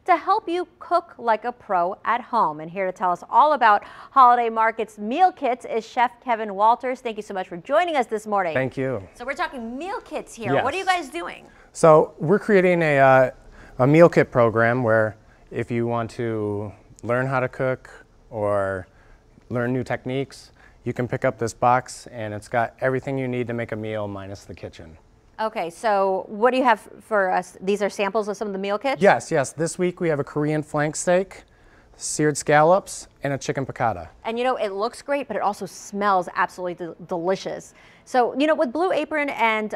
to help you cook like a pro at home. And here to tell us all about Holiday Market's meal kits is Chef Kevin Walters. Thank you so much for joining us this morning. Thank you. So we're talking meal kits here. Yes. What are you guys doing? So we're creating a meal kit program where if you want to learn how to cook or learn new techniques, you can pick up this box and it's got everything you need to make a meal minus the kitchen. Okay, so what do you have for us? These are samples of some of the meal kits? Yes. This week we have a Korean flank steak, seared scallops, and a chicken piccata. And you know, it looks great, but it also smells absolutely delicious. So, you know, with Blue Apron and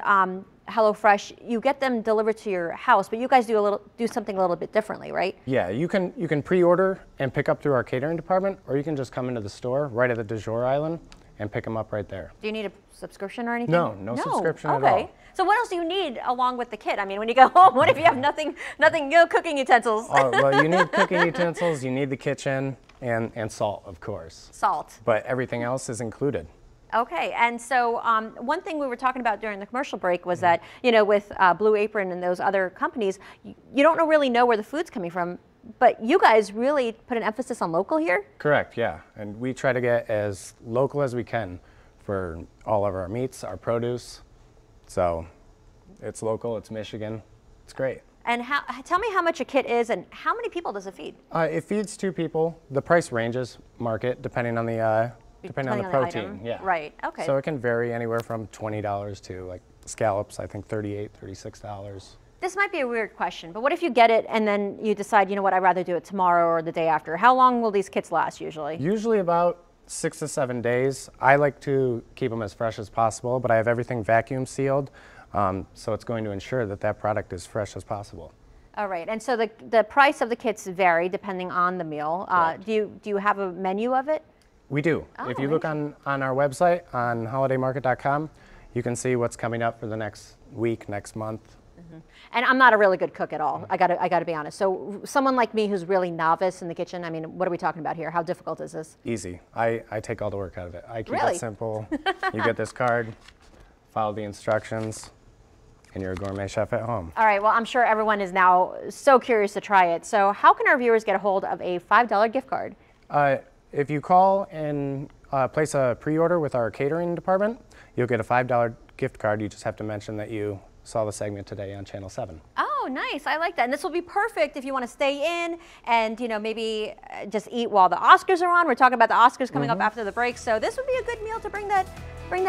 HelloFresh, you get them delivered to your house, but you guys do something a little bit differently, right? Yeah, you can pre-order and pick up through our catering department, or you can just come into the store right at the du jour island and pick them up right there. Do you need a subscription or anything? No subscription at all. So what else do you need along with the kit? I mean, when you go home, what if you have nothing, no cooking utensils? Well, you need cooking utensils, you need the kitchen, and salt, of course. Salt. But everything else is included. Okay, and so one thing we were talking about during the commercial break was that, you know, with Blue Apron and those other companies, you don't really know where the food's coming from, but you guys really put an emphasis on local here? Correct, yeah. And we try to get as local as we can for all of our meats, our produce. So it's local, it's Michigan, it's great. And tell me how much a kit is and how many people does it feed? It feeds 2 people. The price ranges market depending on the protein. Item. Yeah. Right. Okay. So it can vary anywhere from $20 to like scallops, I think $38, $36. This might be a weird question, but what if you get it and then you decide, you know what, I'd rather do it tomorrow or the day after? How long will these kits last usually? Usually about 6 to 7 days. I like to keep them as fresh as possible, but I have everything vacuum sealed, so it's going to ensure that that product is fresh as possible. All right, and so the price of the kits vary depending on the meal. Do you have a menu of it? We do. Oh, if you look on our website, on holidaymarket.com, you can see what's coming up for the next week, next month. Mm-hmm. And I'm not a really good cook at all. I gotta be honest. So someone like me who's really novice in the kitchen, I mean, what are we talking about here? How difficult is this? Easy. I take all the work out of it. I keep Really? it simple. You get this card, follow the instructions, and you're a gourmet chef at home. All right, well, I'm sure everyone is now so curious to try it. So how can our viewers get a hold of a $5 gift card? If you call and place a pre-order with our catering department, you'll get a $5 gift card. You just have to mention that you saw the segment today on Channel 7. Oh, nice. I like that. And this will be perfect if you want to stay in and, you know, maybe just eat while the Oscars are on. We're talking about the Oscars coming up after the break. So this would be a good meal to bring that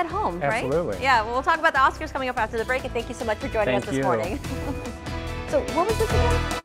home, right? Absolutely. Yeah, well, we'll talk about the Oscars coming up after the break. And thank you so much for joining us this morning. So what was this again?